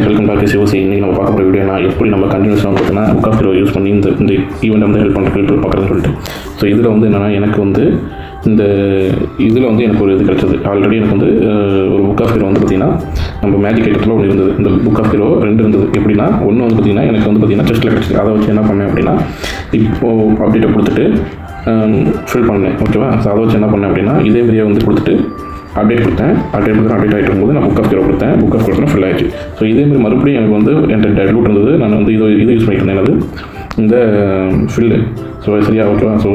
Welcome back to சிவசி. இன்றைக்கி நம்ம பார்க்க போகிற வீடியோ எப்படி நம்ம கண்டினியூஸாக பார்த்தீங்கன்னா புக் ஆஃப் ஹீரோ யூஸ் பண்ணி இந்த ஈவெண்ட் வந்து ஹெல்ப் பண்ணுறது பார்க்குறதுன்னு சொல்லிட்டு. ஸோ இதில் வந்து என்னென்னா எனக்கு வந்து இந்த இதில் வந்து எனக்கு ஒரு இது கிடச்சது. ஆல்ரெடி எனக்கு வந்து ஒரு புக் ஆஃப் ஹீரோ வந்து பார்த்திங்கன்னா நம்ம மேஜிக் ஐட்டத்தில் ஒன்று இருந்தது. இந்த புக் ஆஃப் ஹீரோ 2 இருந்தது. எப்படின்னா ஒன்று வந்து பார்த்திங்கன்னா எனக்கு வந்து பார்த்திங்கன்னா செஸ்ட்டில் கிடச்சிது. அதை வச்சு என்ன பண்ணேன் அப்படின்னா இப்போது அப்டேட்டை கொடுத்துட்டு ஃபில் பண்ணேன். ஓகேவா? ஸோ அதை வச்சு என்ன பண்ணேன் அப்படின்னா இதே மாதிரியே வந்து கொடுத்துட்டு அப்டேட் கொடுத்தேன். அப்டேட் ஆகிட்டு போது நான் புக் ஆஃப் ஹீரோ கொடுத்தேன். புக் ஆஃப் ஹீரோ ஃபில் ஆகிடுச்சு. ஸோ இதேமாதிரி மறுபடியும் எனக்கு வந்து என்கிட்ட லூட் இருந்தது. நான் வந்து இது யூஸ் பண்ணிட்டு இருந்தேன். எனது இந்த ஃபில்லு. ஸோ சரியா ஓகேவா? ஸோ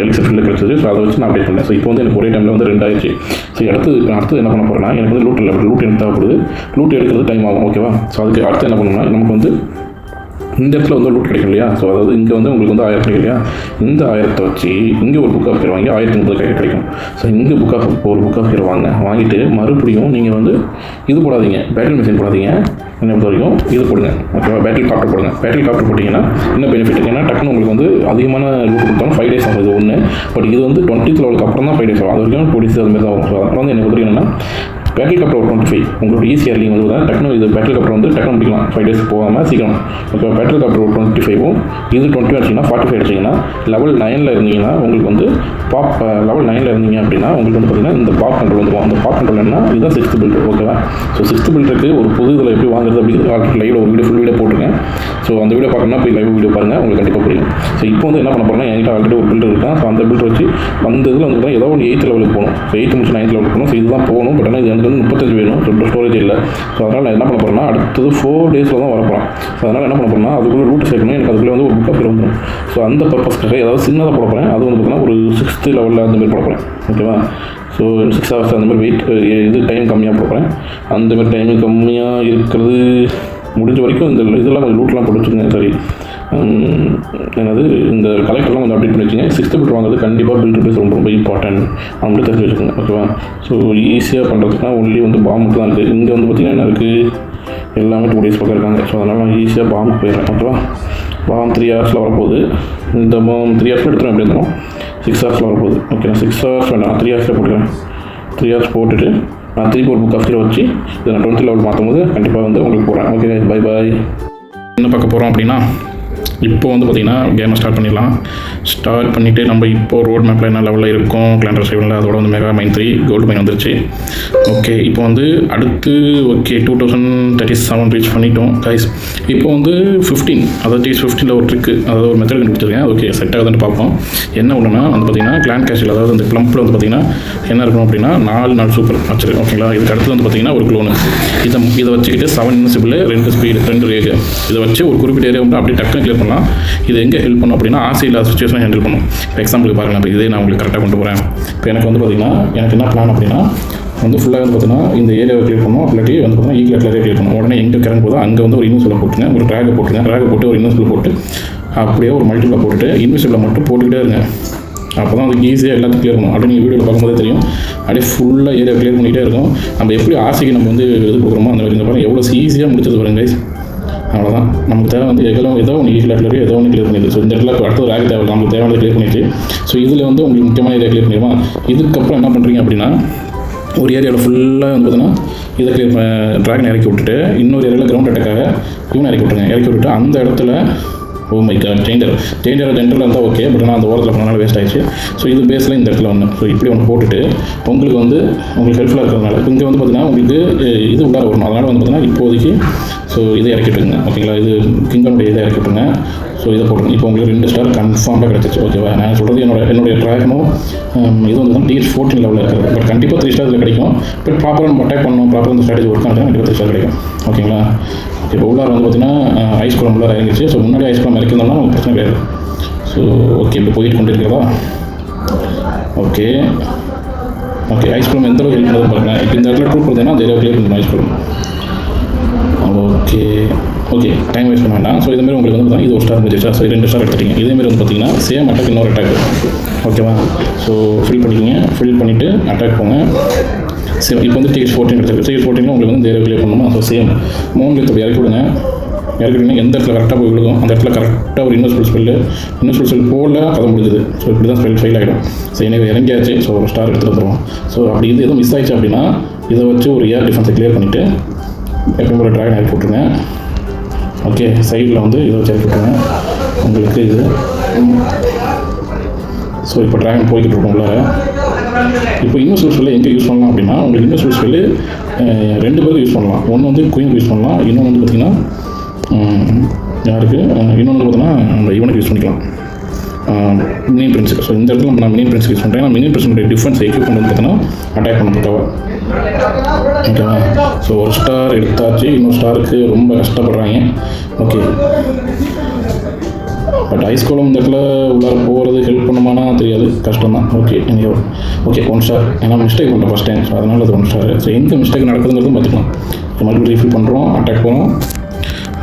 எலிக்சர் ஃபில்லு கிடச்சிது. ஸோ அதை வச்சு நான் அப்டேட் பண்ணேன். ஸோ இப்போ வந்து எனக்கு ஒரே டைமில் வந்து 2 ஆயிடுச்சு. ஸோ அடுத்து என்ன பண்ண போகிறேன்னா எனக்கு வந்து லூட் இல்லை. லூட் எனக்கு தேவைப்படுது. லூட் எடுக்கிறது டைம் ஆகும். ஓகேவா? ஸோ அதுக்கு அடுத்து என்ன பண்ணணும்னா நமக்கு வந்து இந்த இடத்துல வந்து லூட் கிடைக்கும் இல்லையா? ஸோ அதாவது இங்கே வந்து உங்களுக்கு வந்து 1000 கிடைக்கும் இல்லையா? இந்த 1000 வச்சு இங்கே ஒரு புக் ஆஃப் ஹீரோ வாங்கி 1030 கிடைக்கும். ஸோ இங்கே ஒரு புக் ஆஃப் ஹீரோ வாங்கிட்டு மறுபடியும் நீங்கள் வந்து இது போடாதீங்க, பேட்டில் மிஷின் போடாதீங்க. என்ன பொறுத்த வரைக்கும் இது போடுங்க. ஓகேவா? பேட்டில் காப்டர் போடுங்க. பேட்டில் காப்டர் போட்டிங்கன்னா இன்னும் பெனிஃபிட். ஏன்னா டக்குன்னு உங்களுக்கு வந்து அதிகமான லூட் கொடுத்தாலும் 5 days ஆகும். இது ஒன்று. பட் இது வந்து 20th லெவலுக்கு அப்புறம் தான் 5 days ஆகும். அது வரைக்கும் 2 days அதுமாதிரி தான் வரும். ஸோ அதனால் வந்து என்ன பொறுத்த வரைக்கும் என்னென்னா பேட்டில் காப்டர் 25 உங்களோட ஈஸியாக இருக்கிங்க வந்து டக்குனு இது பேட்டில் காப்டர் வந்து டக்குனு முடிக்கலாம். 5 days போகாமல் சீக்கிரம். ஓகே, பேட்டில் காப்டர் 25 இது 20 அடிச்சிங்கன்னா 45 அடிச்சிங்கன்னா லெவல் 9 இருந்தீங்கன்னா உங்களுக்கு வந்து லெவல் 9 இருந்தீங்க அப்படின்னா உங்களுக்கு வந்து பார்த்தீங்கன்னா இந்த பாப் கண்ட்ரோல் வந்துடும். அந்த பாப் கண்ட்ரோல் என்ன இதுதான் 6th பில்டர். ஓகேவா? ஸோ 6th பில்டருக்கு ஒரு புது இதில் எப்படி வாங்குறது அப்படிங்கிறது ஆல்ரெடி லைவில் ஒரு ஃபுல் வீடியோ போட்டுருக்கேன். ஸோ அந்த வீடியோ பார்க்கணும்னா போய் லைவ் வீடியோ பாருங்கள், உங்களுக்கு கண்டிப்பாக புரியும். ஸோ இப்போ வந்து என்ன பண்ண போகிறேன்னா என்கிட்ட ஆல்ரெடி ஒரு பில்டர் இருக்கான். ஸோ அந்த பில்டர் வச்சு அந்த இதில் வந்து ஏதோ ஒரு 8th லெவலுக்கு போகணும். ஸோ 8th முடிச்சு 9th லெவலுக்கு போகணும். ஸோ இதுதான் போகணும். பட் ஆனால் இது எனக்கு வந்து 35 வேணும். ஸோ ஸ்டோரேஜ் இல்லை. ஸோ அதனால் நான் என்ன பண்ண போகிறேன்னா அடுத்தது 4 daysல தான் வரப்போகிறேன். ஸோ அதனால் என்ன பண்ண போகிறேன்னா அதுக்குள்ளே ரூட் சேர்க்கணும். எனக்கு அதுக்குள்ளே வந்து ஒரு புக் ஆஃப் ஹீரோ வந்துடும். ஸோ அந்த பர்பஸ்க்காக ஏதாவது சின்னதாக போட போகிறேன். அது வந்து பார்த்தீங்கன்னா ஒரு 6th லெவலில் அந்த மாதிரி போட போகிறேன். ஓகேவா? ஸோ 6 hours அந்த மாதிரி இது டைம் கம்மியாக போடுறேன். அந்த மாதிரி டைம் கம்மியாக இருக்கிறது முடிஞ்ச வரைக்கும் இந்த இதெல்லாம் கொஞ்சம் லூட்லாம் போட்டு வச்சுங்க. சரி, என்னது இந்த கலெக்டர்லாம் கொஞ்சம் அப்டேட் பண்ணி வச்சுங்க. 6th பில்டர் வாங்குறது கண்டிப்பாக பில்டர் பேஸ் ரொம்ப இம்பார்ட்டன்ட். அவங்கள்ட்ட தெரிஞ்சு வச்சுக்கோங்க. ஓகேவா? ஸோ ஈஸியாக பண்ணுறதுக்குனா ஒன்லி வந்து பாம்பு மட்டும் தான் இருக்குது. இங்கே வந்து பார்த்திங்கன்னா என்ன இருக்குது, எல்லாமே 2 days பக்கம் இருக்காங்க. ஸோ அதனால் நான் ஈஸியாக பாம்புக்கு போயிடுறேன். ஓகேவா? பாம்பு 3 hours வரப்போகுது. இந்த பாம்பு 3 hours எடுத்துகிறேன். எப்படி இருந்தாலும் 6 hours வரப்போகுது. ஓகே, நான் 6 hours வேண்டாம், 3 hours போட்டுக்கிறேன். 3 hours போட்டுட்டு நான் திருப்பி ஒரு புக் ஆஃப் ஹீரோ வச்சு இதை நான் 20th லெவல் மாற்றும் போது கண்டிப்பாக வந்து உங்களுக்கு போகிறேன். Okay, bye bye. என்ன பார்க்க போகிறோம் அப்படின்னா இப்போ வந்து பார்த்திங்கன்னா கேமை ஸ்டார்ட் பண்ணிடலாம். ஸ்டார்ட் பண்ணிவிட்டு நம்ம இப்போது ரோட் மேப்பில் என்ன லெவலில் இருக்கும், கிளாண்டர் 7ல் அதோட வந்து மெகா மைன் 3 கோல்டு மைன் வந்துருச்சு. ஓகே, இப்போ வந்து அடுத்து ஓகே 2037 ரீச் பண்ணிட்டோம் கைஸ். இப்போ வந்து 15 அதாவது T15ல் ஒரு ட்ரிக்கு, அதாவது ஒரு மெத்தட் கண்டுபிடிச்சிருக்கேன். ஓகே, செட் ஆகுதுன்னு பார்ப்போம். என்ன ஒன்றுனா வந்து பார்த்திங்கன்னா கிளான் கேஷில் அதாவது அந்த ப்ளம்பில் வந்து பார்த்திங்கன்னா என்ன இருக்கணும் அப்படின்னா 4 சூப்பர் வச்சிருக்கு. ஓகேங்களா? இதுக்கு அடுத்து வந்து பார்த்திங்கன்னா ஒரு க்ளோனு இதை வச்சுக்கிட்டு 7 இன்விசிபிள் 2 ஸ்பீடு 2 ரேகு இதை வச்சு ஒரு குறிப்பிட்ட ஏரியா வந்து அப்படியே டக்குன்னு கிளியர் பண்ணலாம். இது எங்கே ஹெல்ப் பண்ணும் அப்படின்னா ஆசை இல்லாத சுச்சுவேஷனை ஹேண்டில் பண்ணும். இப்போ எக்ஸாம்பிளுக்கு பாருங்கள், இப்போ இதே நான் உங்களுக்கு கரெக்டாக கொண்டு போகிறேன். இப்போ எனக்கு வந்து பார்த்திங்கன்னா எனக்கு என்ன பிளான் அப்படின்னா வந்து ஃபுல்லாக வந்து பார்த்தீங்கன்னா இந்த ஏரியாவை கிளியர் பண்ணணும். இல்லாட்டி வந்து பார்த்தீங்கன்னா ஈக்குவல் கிளியர் பண்ணணும். உடனே எங்கே கிளம்பி போதோ அங்கே வந்து ஒரு இன்விசிபிள் போட்டுங்க, ஒரு ட்ராகை போட்டுங்க. ட்ராகை போட்டு ஒரு இன்விசிபிள் போட்டு அப்படியே ஒரு மல்டிபிளை போட்டுட்டு இன்விசிபிளை மட்டும் போட்டுக்கிட்டே இருங்க. அப்போ தான் அதுக்கு ஈஸியாக எல்லாத்தையும் கிளியர் பண்ணும். அப்படியே நீங்கள் வீடியோவில் பார்க்கும்போதே தெரியும். அப்படியே ஃபுல்லாக ஏரியா கிளியர் பண்ணிகிட்டே இருக்கும். நம்ம எப்படி ஆசைக்கு நம்ம வந்து இது கொடுக்குறோமோ அந்த மாதிரி பாருங்கள் எவ்வளோ ஈஸியாக முடிச்சது பாருங்க கைஸ். அவ்வளோதான். நமக்கு தேவை வந்து ஏதோ ஒன்று ஈஸியாக கிளியர் ஏதோ ஒன்று கிளியர் பண்ணிடுது. ஸோ இந்த இடத்துல அடுத்த ஒரு ரேக் தேவை, நமக்கு தேவையானது கிளியர் பண்ணிடுச்சு. ஸோ இதில் வந்து உங்களுக்கு முக்கியமான ஏரியா கிளியர் பண்ணிடுவோம். இதுக்கப்புறம் என்ன பண்ணுறீங்க அப்படின்னா ஒரு ஏரியாவில் ஃபுல்லாக வந்து பார்த்தீங்கன்னா இதை கிளியர் ட்ராகன் இறக்கி விட்டுட்டு இன்னொரு ஏரியாவில் கிரவுண்ட் அட்டாக்காக இவனை இறக்கி விட்டுருங்க. இறக்கி விட்டுட்டு அந்த இடத்துல மை காட் சேஞ்சர் ஜென்ரல் இருந்தால் ஓகே. பட் ஆனால் அந்த ஓரத்தில் போனால வேஸ்ட் ஆயிடுச்சு. ஸோ இது பேஸில் இந்த இடத்துல ஒன்று. ஸோ இப்படி ஒன்று போட்டுட்டு உங்களுக்கு வந்து உங்களுக்கு ஹெல்ப்ஃபுல்லாக இருக்கிறதுனால இங்கே வந்து பார்த்தீங்கன்னா உங்களுக்கு இது உள்ளார வரணும். அதனால் வந்து பார்த்தீங்கன்னா இப்போதைக்கு ஸோ இதை இறக்கிட்டுருங்க. ஓகேங்களா? இது கிங்கனுடைய இதை இறக்கிட்டுருங்க. ஸோ இதை போட்டுருங்க. இப்போ உங்களுக்கு 2 ஸ்டார் கன்ஃபார்மாக கிடச்சிச்சு. ஓகேவா? நான் சொல்கிறது என்னுடைய ட்ராகனும் இது வந்து T14 லெவலில் இருக்கிறது. பட் கண்டிப்பாக 3 ஸ்டார் இதில் கிடைக்கும். பட் ப்ராப்பராக நம்ம அட்டாக் பண்ணணும், ப்ராப்பராக இந்த ஸ்ட்ராட்டஜி ஒர்க் பண்ணுறேன், கண்டிப்பாக 3 ஸ்டார் கிடைக்கும். ஓகேங்களா? இப்போ உள்ளார வந்து பார்த்தீங்கன்னா ஐஸ் குளம் உள்ளார இறங்கிச்சு. ஸோ முன்னாடி ஐஸ் குளம் இறக்கிருந்தோம்னா உங்களுக்கு பிரச்சனை கிடையாது. ஸோ ஓகே, இப்போ போயிட்டு கொண்டு இருக்கிறதா? ஓகே ஐஸ் குளம் எந்த அளவுக்கு ஹெல்ப் பண்ணுறது பாருங்கள். இப்போ இந்த இடத்துல ட்ரூப் கொடுத்தீங்கன்னா அந்த ஏரியா கிளியர் பண்ணணும் ஐஸ் குளம். ஓகே டைம் வேஸ்ட் பண்ண வேண்டாம். ஸோ இதுமாதிரி உங்களுக்கு வந்து பார்த்தீங்கன்னா இது ஒரு ஸ்டார் முடிச்சிச்சா? ஸோ 2 ஸ்டார் எடுத்துட்டீங்க. இதேமாதிரி வந்து பார்த்தீங்கன்னா சேம் அட்டாக் இன்னொரு அட்டாக். ஓகேவா? ஸோ ஃபில் பண்ணிக்கோங்க. ஃபில் பண்ணிவிட்டு அட்டாக் போங்க. இப்போ வந்து T14 எடுத்துருக்கு. T14 உங்களுக்கு வந்து ஏரியா கிளியர் பண்ணணுமா? ஸோ சேம் 3 இப்போ இறக்கி விடுங்க. இறக்கிட்டீங்கன்னா எந்த இடத்துல கரெக்டாக போய் விழுகும் அந்த இடத்துல கரெக்டாக ஒரு இன்வெஸ்ட்மெண்ட் ஸ்பெல் போடல கதை முடிஞ்சது. ஸோ இப்படி தான் ஸ்பெல் ஃபெயில் ஆகிடும். ஸோ எனவே இறங்கியாச்சு. ஸோ ஒரு ஸ்டார் எடுத்துகிட்டு வந்துடுவோம். ஸோ அப்படி இது எதுவும் மிஸ் ஆயிடுச்சு அப்படின்னா இதை வச்சு ஒரு ஏர் டிஃபென்ஸை கிளியர் பண்ணிவிட்டு எப்பயும் போல ட்ராகன் இறக்கி விட்ருங்க. ஓகே, சைடில் வந்து இதை வச்சு இறக்கி விட்ருங்க உங்களுக்கு இது. ஸோ இப்போ ட்ராகன் போய்கிட்டு இருக்கோம் உள்ளார. இப்போ இன்வெஸ்ட்மெண்ட் ஸ்பெல்லை எங்கே யூஸ் பண்ணலாம் அப்படின்னா, உங்களுக்கு இன்வெஸ்ட்மெண்ட் ஸ்பெல்லு 2 பேருக்கு யூஸ் பண்ணலாம். ஒன்று வந்து குயினுக்கு யூஸ் பண்ணலாம், இன்னொன்று வந்து பார்த்திங்கன்னா யாருக்கு, இன்னொன்று பார்த்தீங்கன்னா நம்ம இவனுக்கு யூஸ் பண்ணிக்கலாம், மினியன் பிரின்ஸுக்கு. ஸோ இந்த இடத்துல நான் மினியன் பிரின்ஸுக்கு யூஸ் பண்ணுறேன். மினியன் பிரின்ஸுடைய டிஃபென்ஸ் எக்யூப்மெண்ட் வந்து பார்த்தீங்கன்னா அட்டாக் பண்ண பக்காவா. ஓகேவா? ஸோ ஒரு ஸ்டார் எடுத்தாச்சு, இன்னொரு ஸ்டாருக்கு ரொம்ப கஷ்டப்படுறாங்க. ஓகே, பட் ஐஸ்கோலம் இந்த இடத்துல உள்ளார போகிறது ஹெல்ப் பண்ணுமானா தெரியாது, கஷ்டம் தான். ஓகே, நீங்கள் ஓகே 1 ஸ்டார், ஏன்னா மிஸ்டேக் பண்ணுறேன் ஃபஸ்ட் டைம். ஸோ அதனால் அது 1 ஸ்டார். ஸோ எந்த மிஸ்டேக் நடக்குதுங்கிறதும் பார்த்துக்கலாம். மறுபடியும் ரீஃபில் பண்ணுறோம், அட்டாக் போகிறோம்.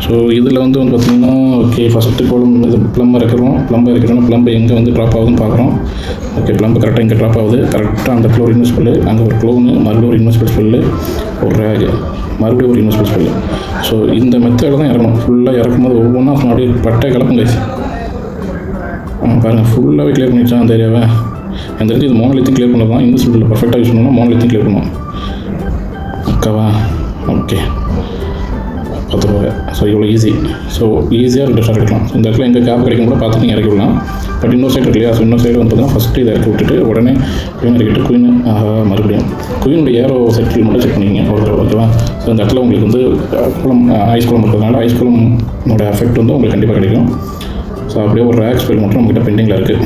ஸோ இதில் வந்து பார்த்திங்கன்னா ஓகே, ஃபஸ்ட்டு கோலம் இது ப்ளம்பை இறக்குறோம். ப்ளம்பை எங்கே வந்து ட்ராப் ஆகுதுன்னு பார்க்குறோம். ஓகே, ப்ளம்பு கரெக்டாக இங்கே ட்ராப் ஆகுது. கரெக்டாக அந்த இடத்துல ஒரு இன்வெஸ்ட்மெல், அங்கே ஒரு க்ளோனு, மறுபடியும் ஒரு இன்வெஸ்ட்மெல் ஸ்பெல்லு, ஒரு ரேகு, மறுபடியும் ஒரு இன்வெஸ்ட்மெல் ஸ்பெல்லு. ஸோ இந்த மெத்தடில் தான் இறக்கணும். ஃபுல்லாக இறக்கும்போது ஒவ்வொன்றா அப்படியே பட்டை கலப்புங்க. பாருங்கள், ஃபுல்லாகவே கிளியர் பண்ணிடுச்சா அந்த ஏரியாவை. எனக்கு தெரிஞ்சு இது மோனலித்தையும் கிளியர் பண்ணது தான். இந்த ஸ்பெல்லில் பர்ஃபெக்டாக யூஸ் பண்ணணும்னா மோனலித்தையும் கிளியர் பண்ணணும். ஓகேவா? ஓகே, 10 ரூபாய். ஸோ இவ்வளோ ஈஸி. ஸோ ஈஸியாக 2 ஸ்டார் எடுக்கலாம். இந்த இடத்துல எங்கே கேப் கிடைக்கும் கூட பார்த்து நீங்கள் இறக்கி விடலாம். பட் இன்னொரு சைடு இல்லையா? ஸோ இன்னொரு சைடு வந்து பார்த்தீங்கன்னா ஃபஸ்ட்டு இதை இறக்கி விட்டுட்டு உடனே குயின் இறக்கிட்டு குயின் மறுபடியும் குயினுடைய ஏரோ செட்டில் மட்டும் செக் பண்ணிக்கிங்க ஒரு தடவை. ஓகேவா? ஸோ இந்த இடத்துல உங்களுக்கு வந்து குளம் ஐஸ் குளம் இருக்கிறதுனால ஐஸ் குளமோட எஃபெக்ட் வந்து உங்களுக்கு கண்டிப்பாக கிடைக்கும். ஸோ அப்படியே ஒரு ரேக் ஸ்பெல் மட்டும் நம்மகிட்ட பெண்டிங்கில் இருக்குது.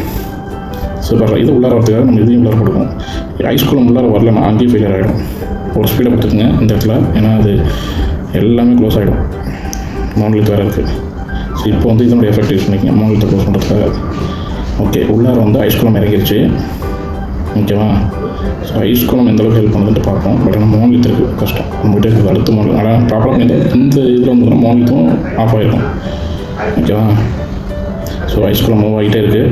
ஸோ இது உள்ளார வரதுக்காக நம்ம இதையும் உள்ளார கொடுப்போம். ஐஸ் குளம் உள்ளார வரலன்னா அங்கேயும் ஃபெயிலியர் ஆகிடும். ஒரு ஸ்பீடை கொடுத்துக்குங்க இந்த இடத்துல, ஏன்னா அது எல்லாமே க்ளோஸ் ஆகிடும். மோனலித் வேறு இருக்குது. ஸோ இப்போ வந்து இதனுடைய எஃபெக்ட் யூஸ் பண்ணிக்கங்க மோனலித்தை க்ளோஸ் பண்ணுறதுக்காக. ஓகே, உள்ளார வந்து ஐஸ் குளம் இறங்கிருச்சு. ஓகேவா? ஸோ ஐஸ் குளம் எந்தளவுக்கு ஹெல்ப் பண்ணுதுன்ட்டு பார்ப்போம். பட் ஆனால் மோனலித் இருக்குது கஷ்டம் நம்மகிட்ட இருக்குது. அடுத்த மோனலித் ஆனால் ப்ராப்ளம் இல்லை. இந்த இதில் வந்து மோனலித்தும் ஆஃப் ஆகிருக்கும். ஓகேவா? ஸோ ஐஸ் குளம் மூவ் ஆகிட்டே இருக்குது.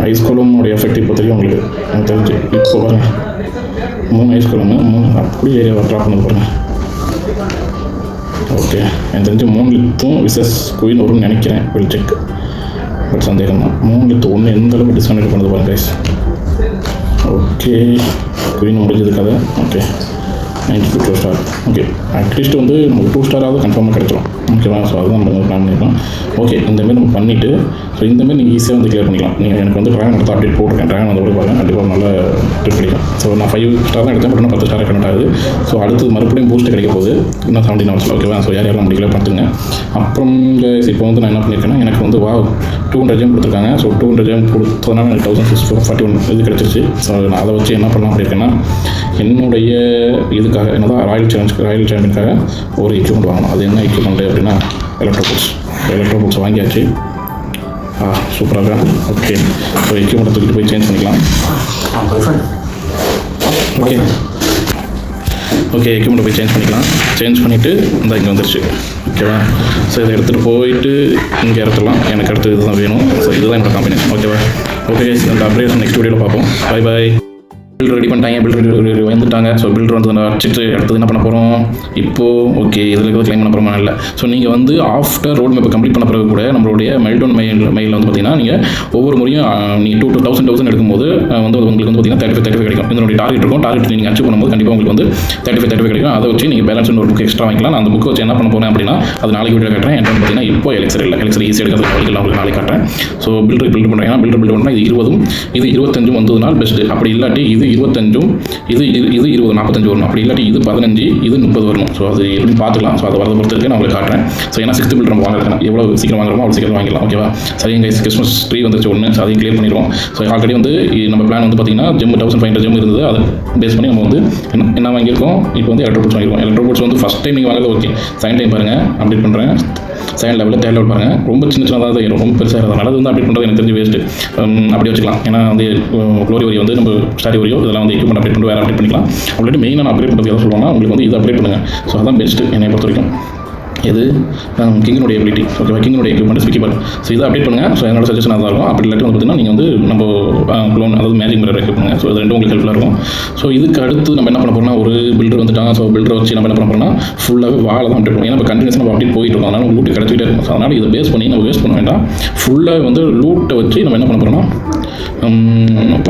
ஐஸ் குளமோடைய எஃபெக்ட் இப்போ தெரியும் உங்களுக்கு, எனக்கு தெரிஞ்சு. இப்போ பாருங்கள், 3 ஐஸ் குளம் 3 அப்படியே ஏரியாவை ட்ராப் பண்ணது பாருங்கள். ஓகே, எனக்கு தெரிஞ்சு மோனலித்தும் விசஸ் குயின் வரும்னு நினைக்கிறேன். Will check. பட் சந்தேகம் தான். மோனலித்து ஒன்று எந்த அளவுக்கு டிஸ்கனெக்ட் பண்ணது பாருங்க கைஸ். ஓகே, குயின் முடிஞ்சது கதை. Okay, 92 star. ஓகே, அட்லீஸ்ட் வந்து நமக்கு 2 ஸ்டாராவது கன்ஃபார்மாக கிடைச்சிடும். ஓகேவா? ஸோ அதுதான் நம்ம பிளான் பண்ணியிருக்கோம். ஓகே, இந்தமாரி நம்ம பண்ணிவிட்டு ஸோ இந்தமாரி நீங்கள் ஈஸியாக வந்து கிளியர் பண்ணிக்கலாம். நீங்கள் எனக்கு வந்து ட்ராகன் எடுத்து அப்டேட் போட்டிருக்கேன். ட்ராகன் வந்து கூட பாருங்கள், கண்டிப்பாக நல்ல ட்ரிப் கிடைக்கும். ஸோ நான் 5 ஸ்டார் தான் எடுத்தேன், பட் 10 ஸ்டார் கனெக்ட் ஆகுது. ஸோ அடுத்து மறுபடியும் பூஸ்ட் கிடைக்க போகுது இன்னும் 17 ஹவர்ஸில். ஓகேவா? ஸோ யாரெல்லாம் முடிக்கல பார்த்துங்க. அப்புறம் இப்போ வந்து நான் என்ன பண்ணியிருக்கேன்னா, எனக்கு வந்து 200 ஜெம் கொடுத்துருக்காங்க. ஸோ 200 ஜெம் கொடுத்ததுனால எனக்கு 1641 இது கிடச்சிருச்சு. ஸோ நான் அதை வச்சு என்ன பண்ணலாம் அப்படின்னா, என்னுடைய இதுக்காக என்னதான் ராயல் சாம்பியனுக்காக ஒரு எக்யூப்மெண்ட் வாங்கணும். அது என்ன எக்யூப்மெண்ட் அப்படின்னா எலக்ட்ரோ புக்ஸ் வாங்கியாச்சு. சூப்பராக. ஓகே, ஸோ எக்யூப்மெண்ட் தூக்கிட்டு போய் சேஞ்ச் பண்ணிக்கலாம். ஓகே எக்யூப்மெண்ட் போய் சேஞ்ச் பண்ணிக்கலாம். சேஞ்ச் பண்ணிவிட்டு இந்த இங்கே வந்துருச்சு. ஓகேவா? ஸோ இதை எடுத்துகிட்டு போயிட்டு இங்கே இறக்கலாம். எனக்கு அடுத்து இதுதான் வேணும். ஸோ இதுதான் என்னோட காம்பினேஷன். ஓகேவா? ஓகே, இந்த அப்டேஷன் நெக்ஸ்ட் வீடியோவில் பார்ப்போம். Bye bye. பில்டர் ரெடி பண்ணிட்டாங்க. பில்டர் வந்துட்டாங்க. ஸோ பில்டர் வந்து அடிச்சுட்டு அடுத்தது என்ன பண்ண போகிறோம் இப்போது? ஓகே, இதில் இருக்கிறது கிளைம் பண்ண போகிறோமா இல்லை. ஸோ நீங்கள் வந்து ஆஃப்டர் ரோட் மேப்பை கம்ப்ளீட் பண்ண பிறகு கூட நம்மளுடைய மெயிலில் வந்து பார்த்தீங்கன்னா நீங்கள் ஒவ்வொரு முறையும் நீங்கள் 2000 எடுக்கும்போது வந்து உங்களுக்கு வந்து பார்த்தீங்கன்னா 35 கிடைக்கும். இதனுடைய டார்கெட் இருக்கும். டார்கெட் நீங்கள் அச்சீவ் பண்ணும்போது கண்டிப்பாக உங்களுக்கு வந்து 35 கிடைக்கும். அதை வச்சு நீங்கள் பேலன்ஸ் ஒரு புக் எக்ஸ்ட்ரா வாங்கிக்கலாம். அந்த புக் வச்சு என்ன பண்ண போகிறேன் அப்படின்னா, அது நாளைக்கு வீடியோ காட்டுறேன். என்ன பார்த்தீங்கன்னா இப்போ எலெக்சர் ஈஸி எடுக்கிறது உங்களுக்கு நாளைக்கு காட்டுறேன். ஸோ பில்ட் பண்ணுறீங்கன்னா பில்ட் பண்ணால் இது 20 இது 25 வந்ததுனால் பெஸ்ட்டு. அப்படி இல்லாட்டி இது 25 இது 20 45 வரணும். அப்படி இல்லாட்டி இது 15 இது 30 வரணும். ஸோ அது எப்படி பார்த்துக்கலாம். ஸோ அதை வரதை பொறுத்து இருக்கு நான் உங்களுக்கு காட்டுறேன். ஸோ ஏன்னா 6th பில்ட் நம்ம வாங்குறேன். எவ்வளோ சீக்கிரம் வாங்குறோமோ அவ்வளோ சீக்கிரம் வாங்கிக்கலாம். ஓகேவா? சரிங்க கைஸ், கிறிஸ்மஸ் ட்ரீ வந்துருச்சு ஒன்று. ஸோ அதையும் கிளியர் பண்ணிடுவோம். ஸோ ஆல்ரெடி வந்து நம்ம பிளான் வந்து பார்த்தீங்கன்னா ஜெம் 1500 ஜெம் இருந்தது. அதை பேஸ் பண்ணி நம்ம வந்து என்ன வாங்கியிருக்கோம் இப்போ வந்து எலக்ட்ரோபோட்ஸ் வாங்கியிருக்கோம். எலக்ட்ரோபோட்ஸ் வந்து ஃபஸ்ட் டைம் நீங்கள் வாங்குறது ஓகே. செகண்ட் டைம் பாருங்கள், அப்டேட் பண்ணுறேன். செகண்ட் லெவலில் தேர்ட் லெவல் பாருங்கள். ரொம்ப சின்னதாக தான் இருக்கும், ரொம்ப பெருசாக இருந்ததுனால அது வந்து அப்டேட் பண்ணுறது எனக்கு தெரிஞ்சு வேஸ்ட்டு. அப்படி வச்சுக்கலாம். ஏன்னா வந்து க்ளோரி வரி வந்து நம்ம ஸ்டாரி வரியோ இதெல்லாம் வந்து எக்யூப்மெண்ட் அப்டேட் பண்ணி வேறு அப்டேட் பண்ணிக்கலாம். அப்படி மெயினாக அப்டேட் பண்ணுறது எதாவது சொல்லுவாங்கன்னா உங்களுக்கு வந்து இது அப்டேட் பண்ணுங்கள். ஸோ அதான் பெஸ்ட்டு என்னை பொறுத்த வரைக்கும். இது கிங்கினுடைய எபிலிட்டி. ஓகேவா? கிங்கினுடைய எக்யூப்மெண்ட் ஸ்பிக்கிபல். ஸோ இதை அப்டேட் பண்ணுங்கள். ஸோ என்னோட சஜஷன் அதான் இருக்கும். அப்படி இல்லாட்டி வந்து பார்த்தீங்கன்னா நீங்கள் வந்து நம்ம க்ளோன் அதாவது மேஜிக் மிரர் எக்யூப் பண்ணுங்கள். ஸோ இது ரெண்டும் உங்களுக்கு ஹெல்ப்ஃபுல்லாக இருக்கும். ஸோ இதுக்கு அடுத்து நம்ம என்ன பண்ண போகிறோம்னா, ஒரு பில்டர் வந்துட்டாங்க. ஸோ பில்டரை வச்சு நம்ம என்ன பண்ண போகிறோம்னா ஃபுல்லாகவே வாழை தான் அப்டேட் பண்ணுவோம். ஏன்னா இப்போ கண்டினியூஸாக நம்ம அப்டேட் போயிட்டு இருக்கோம். அதனால் லூட்டு கிடச்சிட்டே இருக்கும். ஸோ அதனால் இதை பேஸ் பண்ணி நம்ம வேஸ்ட் பண்ண வேண்டாம். ஃபுல்லாக வந்து லூட்டை வச்சு நம்ம என்ன பண்ண போகிறோம்னா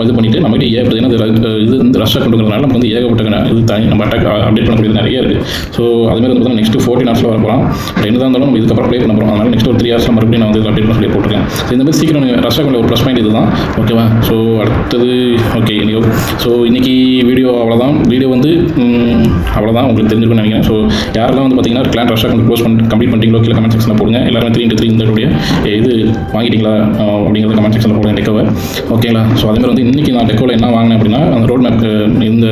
இது பண்ணிவிட்டு நம்மகிட்ட பார்த்தீங்கன்னா இது வந்து ரஷ்ஷாக கொண்டுக்கிறதுனால நமக்கு வந்து ஏகப்பட்ட இது தனி நம்ம அட்டாக் அப்டேட் பண்ணக்கூடியது நிறைய இருக்குது. ஸோ அதுமாதிரி வந்து பார்த்தீங்கன்னா நெக்ஸ்ட் 14 ஹவர்ஸில் வர போகிறோம். என்ன இருந்தாலும் நம்ம இதுக்கப்புறம் ப்ளே பண்ண போகிறோம். அதனால் நெக்ஸ்ட் ஒரு 3 ஹவர்ஸில் மறுபடியும் நான் வந்து அப்டேட் பண்ணி போட்டிருக்கேன். ஸோ இந்த மாதிரி சீக்கிரம் ரஷ்ஷாக கொண்ட ஒரு ப்ளஸ் பாயிண்ட் இது தான். ஓகேவா? ஸோ அடுத்தது ஓகே இன்றைக்கி ஸோ இன்றைக்கி வீடியோ அவ்வளோதான். வீடியோ வந்து அவ்வளோதான் உங்களுக்கு தெரிஞ்சுக்கணும்னு நினைக்கிறேன். ஸோ யாரெல்லாம் வந்து பார்த்தீங்கன்னா கிளான் ரஷ்ஷாக கொண்டு க்ளோஸ் பண்ணி கம்ப்ளீட் பண்ணிட்டீங்களோ கீழே கமெண்ட் செக்ஷனில் போடுங்க. எல்லாரும் 3x3 இந்த இது வாங்கிட்டீங்களா அப்படிங்கிறத கமெண்ட் செக்ஷனில் போடுங்க டெக்கோவை. ஓகேங்களா? ஸோ அதேமாதிரி வந்து இன்றைக்கி நான் டெக்கோவில் என்ன வாங்கினேன் அப்படின்னா அந்த ரோட் மேப் இந்த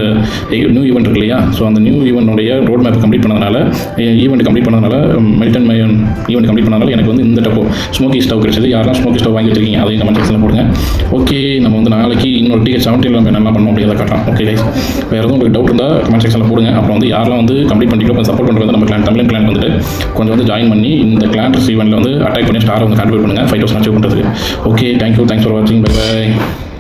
நியூ ஈவெண்ட் இருக்கு இல்லையா? ஸோ அந்த நியூ ஈவெண்ட்டுடைய ரோட் மேப் கம்ப்ளீட் பண்ணதுனால ஈவெண்ட் கம்ப்ளீட் பண்ணதுனால மெல்டன் மையன் ஈவெண்ட் கம்ப்ளீட் பண்ணதுனால எனக்கு வந்து இந்த டெக்கோ ஸ்மோக்கி ஸ்டவ் கிடைச்சது. யாரெல்லாம் ஸ்மோக்கி ஸ்டவ் வாங்கி வச்சிருக்கீங்க அதையும் கமெண்ட் செக்ஷனில் போடுங்க. ஓகே நம்ம வந்து நாளைக்கு இன்னொரு TH70 நம்ம என்னெல்லாம் பண்ணோம் அப்படிங்கிறத காட்டலாம். ஓகே கைஸ், வேறு எதுவும் உங்களுக்கு டவுட் இருந்தால் கமெண்ட் செக்ஷனில் போடுங்க. அப்புறம் வந்து யாரெல்லாம் வந்து கம்ப்ளீட் பண்ணிட்டு கொஞ்சம் சப்போர்ட் பண்ணுறது நம்ம தமிழ் கிளான் வந்துட்டு கொஞ்சம் வந்து ஜாயின் பண்ணி இந்த கிளான் ஈவெண்ட்டில் வந்து அட்டாக் பண்ணி ஸ்டாரை வந்து கான்ட்ரிபியூட் பண்ணுங்கள் 5000 அச்சீவ் பண்ணுறதுக்கு. ஓகே, தேங்க்ஸ் ஃபார் வாட்சிங். Bye by.